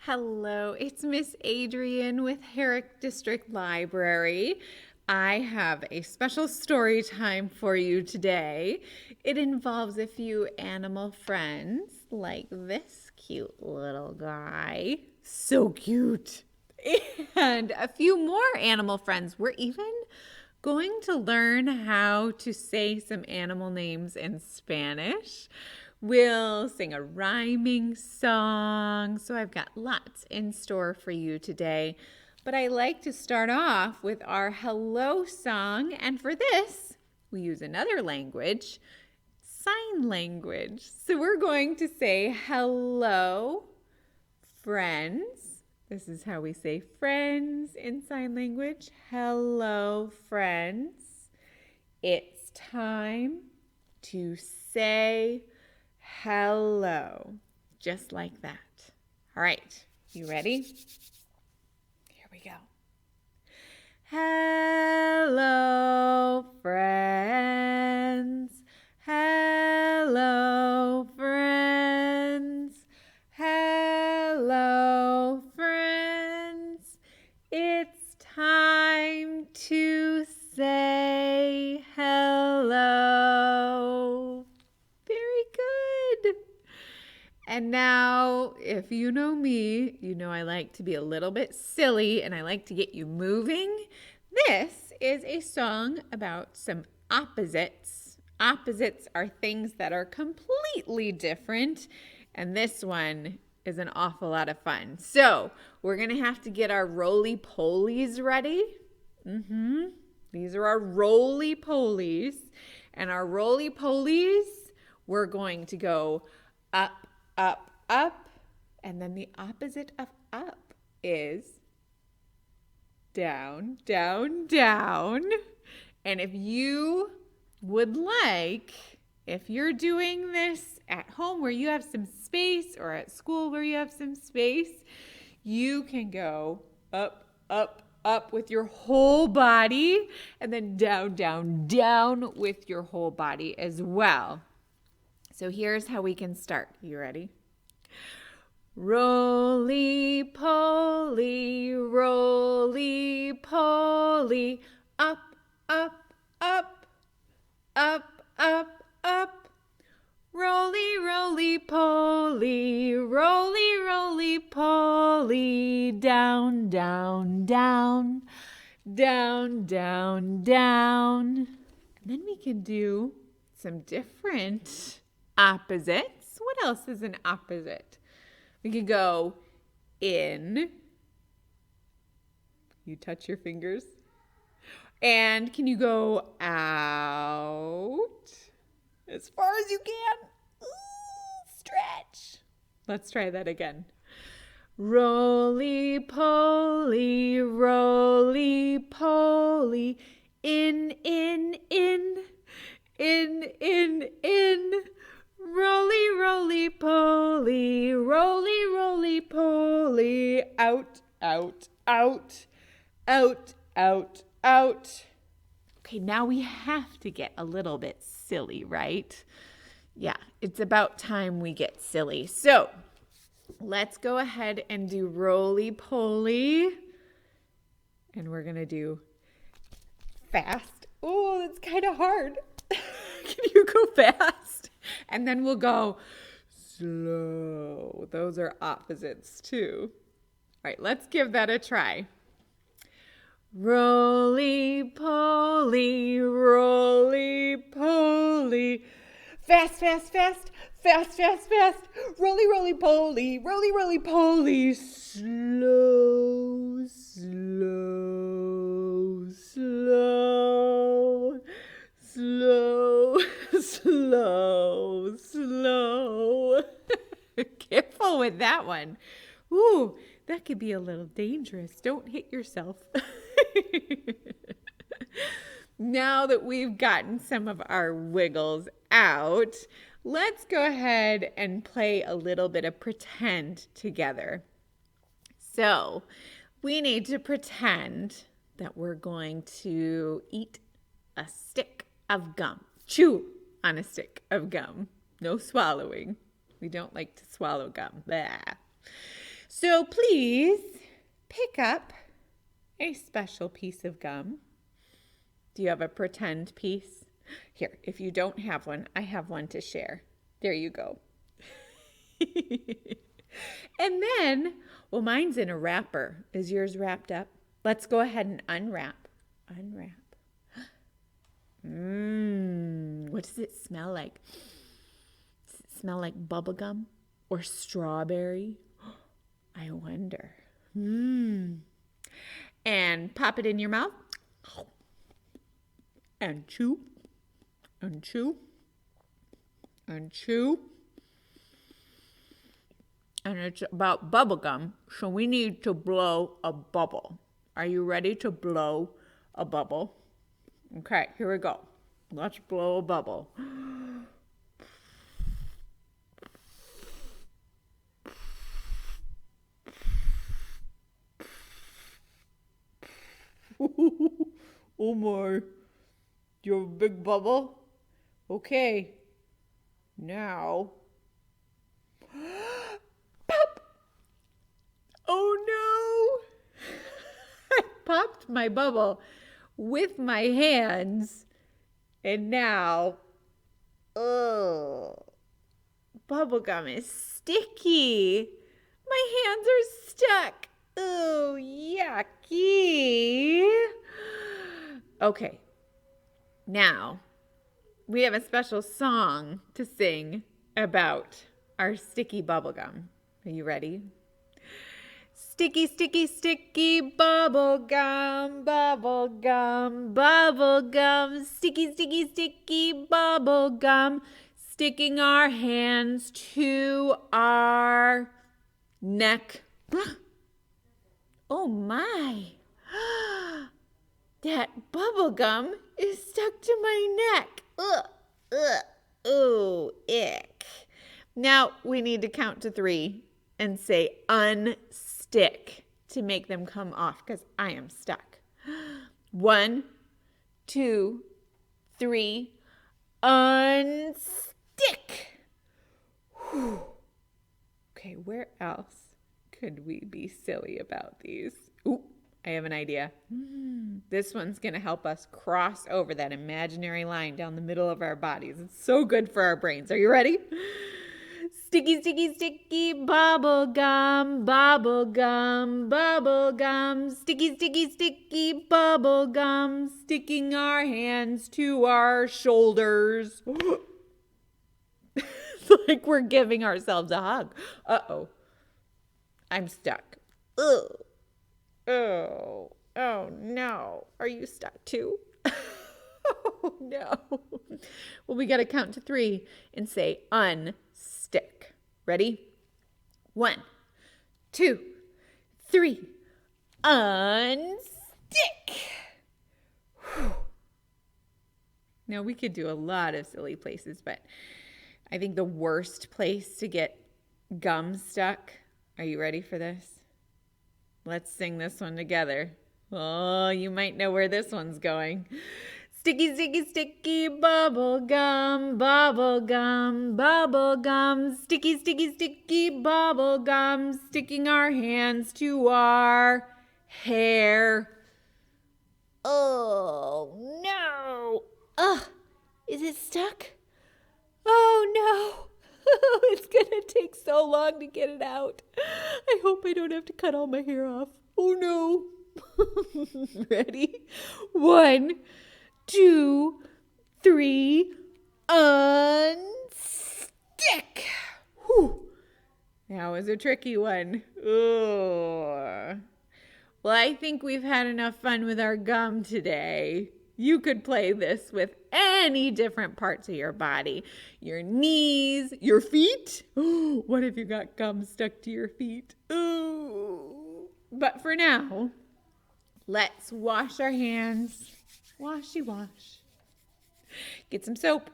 Hello, it's Miss Adrienne with Herrick District Library. I have a special story time for you today. It involves a few animal friends like this cute little guy. So cute. And a few more animal friends. We're even going to learn how to say some animal names in Spanish. We'll sing a rhyming song. So I've got lots in store for you today. But I like to start off with our hello song. And for this, we use another language, sign language. So we're going to say hello, friends. This is how we say friends in sign language. Hello, friends. It's time to say hello, just like that. All right, you ready? Here we go. Hello, friends. Hello, friends. Hello, friends. It's time to say hello. Very good. And now, if you know me, you know I like to be a little bit silly and I like to get you moving. This is a song about some opposites. Opposites are things that are completely different, and this one is an awful lot of fun. So, we're going to have to get our roly-polies ready. These are our roly-polies. And our roly-polies, we're going to go up, up, up. And then the opposite of up is down, down, down. And if you would like, if you're doing this at home where you have some space or at school where you have some space, you can go up, up, up with your whole body and then down, down, down with your whole body as well. So here's how we can start. You ready? Roly-poly, roly-poly, up, up, up, up, up, up. Roly, roly-poly, roly, roly-poly, down, down, down, down, down, down. And then we can do some different opposites. What else is an opposite? We could go in. You touch your fingers. And can you go out? As far as you can. Ooh, stretch. Let's try that again. Roly-poly, roly-poly, in, in, in, in, in, in. Roly, roly-poly, roly, roly-poly, out, out, out, out, out, out. Okay, now we have to get a little bit silly, right? Yeah, it's about time we get silly. So let's go ahead and do roly-poly. And we're going to do fast. Oh, that's kind of hard. Can you go fast? And then we'll go slow. Those are opposites too. All right, let's give that a try. Roly-poly, roly-poly. Fast, fast, fast, fast, fast, fast. Roly, roly-poly, roly, roly-poly. Slow, slow, slow, slow, slow, slow. Careful with that one. Ooh, that could be a little dangerous. Don't hit yourself. Now that we've gotten some of our wiggles out, let's go ahead and play a little bit of pretend together. So we need to pretend that we're going to eat a stick of gum. Chew on a stick of gum. No swallowing. We don't like to swallow gum. Blah. So please pick up a special piece of gum. Do you have a pretend piece? Here, if you don't have one, I have one to share. There you go. And then, well, mine's in a wrapper. Is yours wrapped up? Let's go ahead and unwrap. Unwrap. What does it smell like? Does it smell like bubblegum or strawberry? I wonder. And pop it in your mouth. And chew. And chew. And chew. And it's about bubblegum, so we need to blow a bubble. Are you ready to blow a bubble? Okay, here we go. Let's blow a bubble. Oh my. Do you have a big bubble? Okay. Now. Pop! Oh no! I popped my bubble with my hands, and now, bubblegum is sticky. My hands are stuck. Oh, yucky. Okay, now we have a special song to sing about our sticky bubblegum. Are you ready? Sticky, sticky, sticky bubblegum, bubblegum, bubblegum, sticky, sticky, sticky bubblegum, sticking our hands to our neck. Oh my, that bubblegum is stuck to my neck. Oh, ick. Now we need to count to 3 and say unstick to make them come off because I am stuck. 1, 2, 3, unstick. Whew. Okay, where else could we be silly about these? Ooh, I have an idea. This one's going to help us cross over that imaginary line down the middle of our bodies. It's so good for our brains. Are you ready? Sticky, sticky, sticky bubblegum, bubblegum, bubblegum, sticky, sticky, sticky bubblegum, sticking our hands to our shoulders. It's like we're giving ourselves a hug. Uh-oh. I'm stuck. Oh, no. Are you stuck too? Oh, no. Well, we got to count to 3 and say unstick. Ready? 1, 2, 3. Unstick. Whew. Now, we could do a lot of silly places, but I think the worst place to get gum stuck. Are you ready for this? Let's sing this one together. Oh, you might know where this one's going. Sticky, sticky, sticky bubble gum, sticky, sticky, sticky bubble gum, sticking our hands to our hair. Oh, no. Is it stuck? Oh, no. It's going to take so long to get it out. I hope I don't have to cut all my hair off. Oh, no. Ready? 1, 2, 3, unstick. Whew. That was a tricky one. Ugh. Well, I think we've had enough fun with our gum today. You could play this with any different parts of your body. Your knees, your feet. What if you got gum stuck to your feet? Ooh. But for now, let's wash our hands. Washy wash. Get some soap.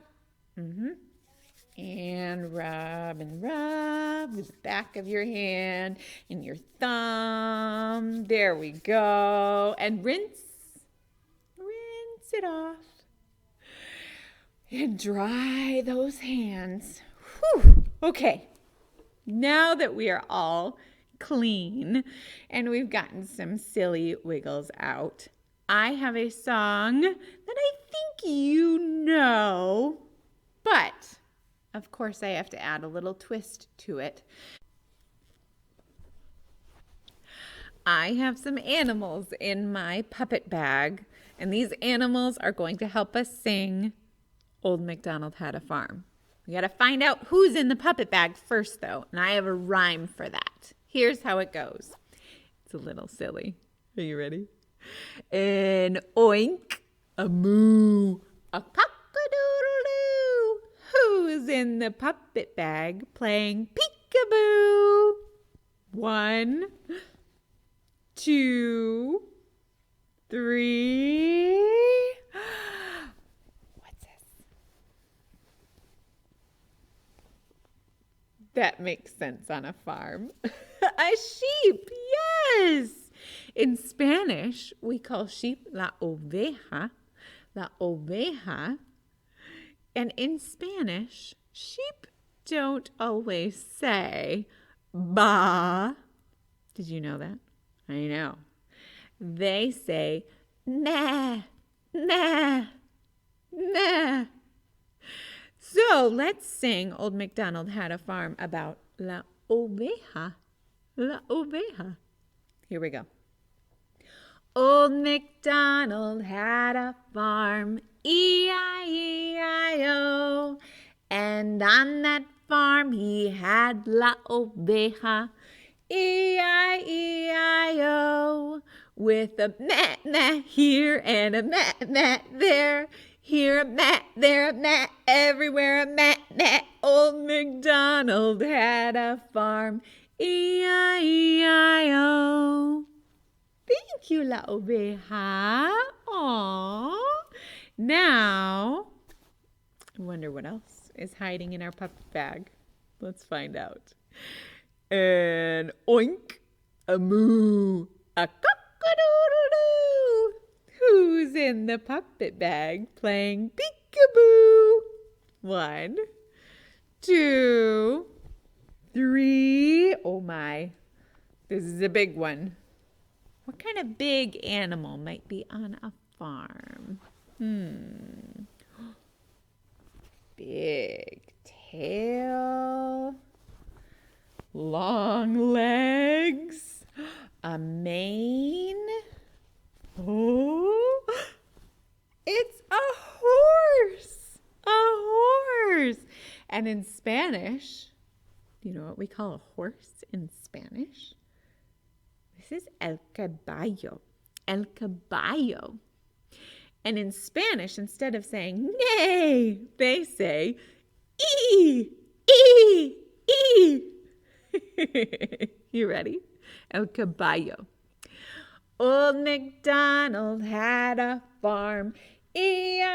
And rub with the back of your hand and your thumb. There we go. And rinse it off. And dry those hands. Whew. Okay. Now that we are all clean, and we've gotten some silly wiggles out. I have a song that I think you know, but of course I have to add a little twist to it. I have some animals in my puppet bag, and these animals are going to help us sing Old MacDonald Had a Farm. We got to find out who's in the puppet bag first, though, and I have a rhyme for that. Here's how it goes. It's a little silly. Are you ready? An oink, a moo, a cock-a-doodle-doo. Who's in the puppet bag playing peekaboo? 1, 2, 3. What's this? That makes sense on a farm. A sheep, yes. In Spanish, we call sheep la oveja, And in Spanish, sheep don't always say ba. Did you know that? I know. They say nah, nah, nah. So let's sing Old MacDonald Had a Farm about la oveja. La oveja. Here we go. Old MacDonald had a farm, E-I-E-I-O. And on that farm he had la oveja, E-I-E-I-O. With a mat here and a mat there. Here a mat, there a mat, everywhere a mat. Old MacDonald had a farm, E-I-E-I-O. Thank you, La Oveja. Aww. Now, I wonder what else is hiding in our puppet bag. Let's find out. An oink, a moo, a cock-a-doodle-doo. Who's in the puppet bag playing peekaboo? 1, 2, 3. Oh my, this is a big one. What kind of big animal might be on a farm? Big tail, long legs, a mane. Oh, it's a horse, And in Spanish, do you know what we call a horse in Spanish? This is el caballo. And in Spanish, instead of saying neigh, they say ee. You ready? El caballo. Old MacDonald had a farm, E-I-E-I-O.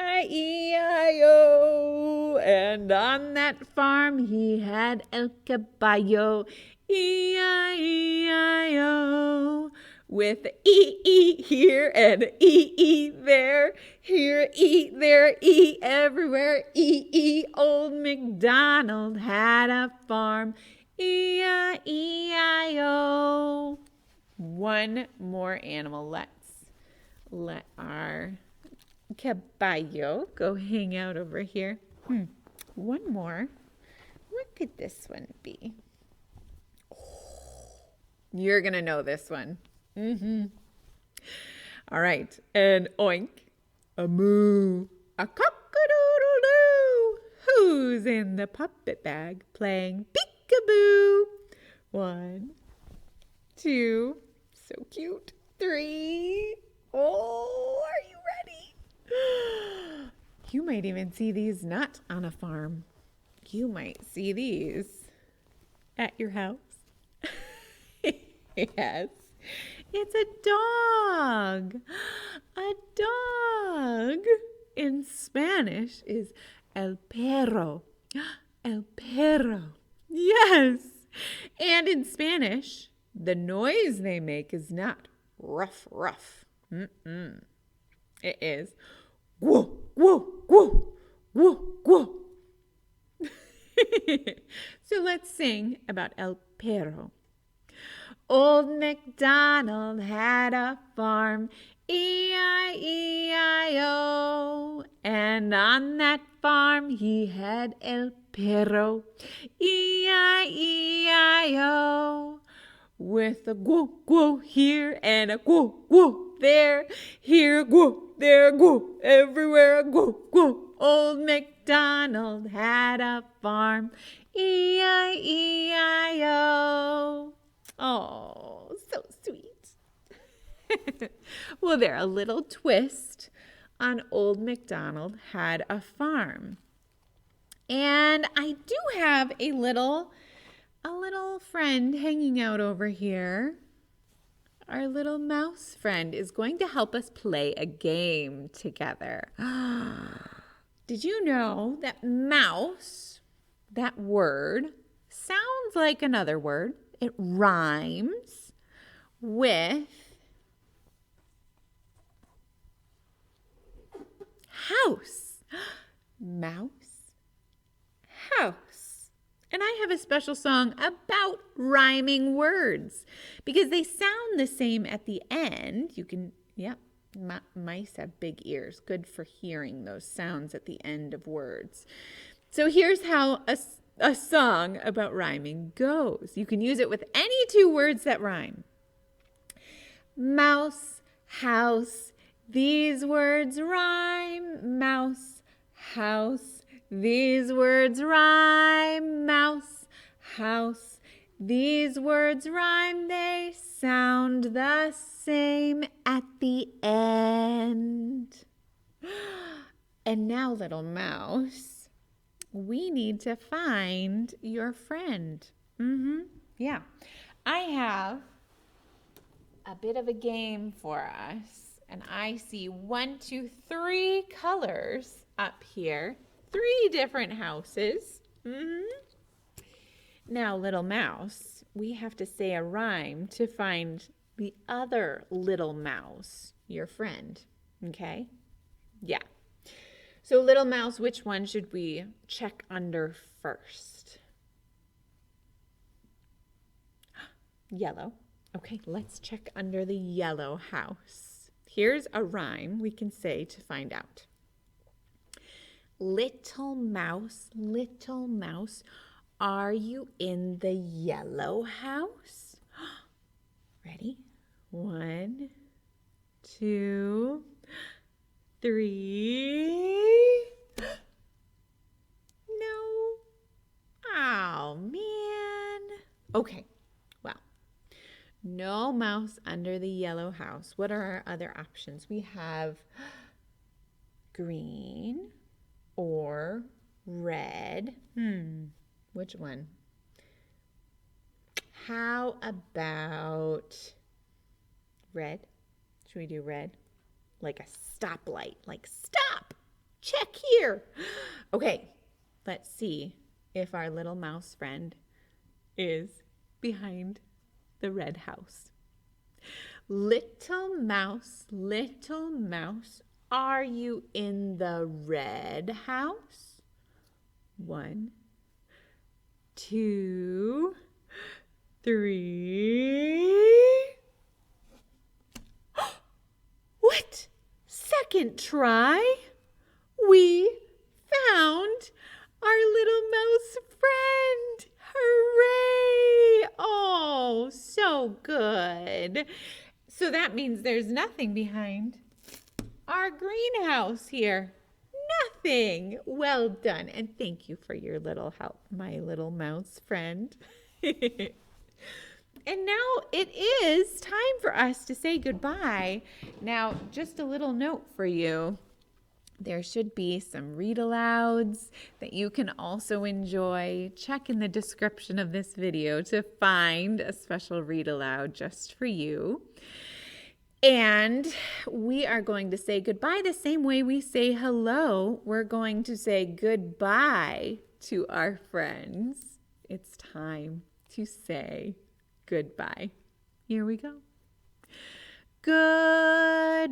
And on that farm he had el caballo, E-I-E-I-O. With E-E here and E-E there. Here E, there E, everywhere E-E. Old MacDonald had a farm, E-I-E-I-O. One more animal. Let's let our caballo go hang out over here. One more. What could this one be? You're going to know this one. All right. An oink, a moo, a cock-a-doodle-doo. Who's in the puppet bag playing peekaboo? 1, 2, so cute. 3. Oh, are you ready? You might even see these not on a farm. You might see these at your house. Yes, it's a dog. A dog in Spanish is el perro. El perro. Yes. And in Spanish, the noise they make is not ruff, ruff. It is whoa, whoa, whoa, whoa, whoa. So let's sing about el perro. Old MacDonald had a farm, E-I-E-I-O. And on that farm he had el perro, E-I-E-I-O. With a guo here and a guo there, here a guo, there a guo, everywhere a guo. Old MacDonald had a farm, E-I-E-I-O. Oh, so sweet. Well, there, a little twist on Old MacDonald Had a Farm. And I do have a little friend hanging out over here. Our little mouse friend is going to help us play a game together. Did you know that mouse, that word, sounds like another word? It rhymes with house. Mouse, house. And I have a special song about rhyming words because they sound the same at the end. You can, mice have big ears. Good for hearing those sounds at the end of words. So here's how a song about rhyming goes. You can use it with any two words that rhyme. Mouse, house, these words rhyme. Mouse, house, these words rhyme. Mouse, house, these words rhyme. They sound the same at the end. And now, little mouse, we need to find your friend. Yeah. I have a bit of a game for us. And I see 1, 2, 3 colors up here. 3 different houses. Now, little mouse, we have to say a rhyme to find the other little mouse, your friend. Okay? Yeah. So, little mouse, which one should we check under first? Yellow. Okay, let's check under the yellow house. Here's a rhyme we can say to find out. Little mouse, are you in the yellow house? Ready? 1, 2, 3. No. Oh, man. Okay. Well, no mouse under the yellow house. What are our other options? We have green or red. Which one? How about red? Should we do red? Like a stoplight. Like, stop! Check here! Okay, let's see if our little mouse friend is behind the red house. Little mouse, are you in the red house? 1, 2, 3. What? Second try? We found our little mouse friend. Hooray! Oh, so good. So that means there's nothing behind our greenhouse here. Nothing. Well done. And thank you for your little help, my little mouse friend. And now it is time for us to say goodbye. Now, just a little note for you. There should be some read-alouds that you can also enjoy. Check in the description of this video to find a special read-aloud just for you. And we are going to say goodbye the same way we say hello. We're going to say goodbye to our friends. It's time to say goodbye. Here we go. Goodbye,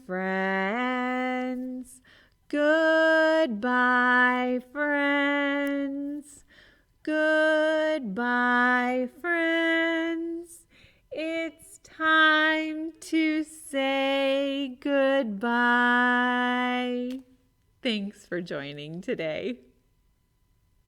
friends. Goodbye, friends. Goodbye, friends. Time to say goodbye. Thanks for joining today.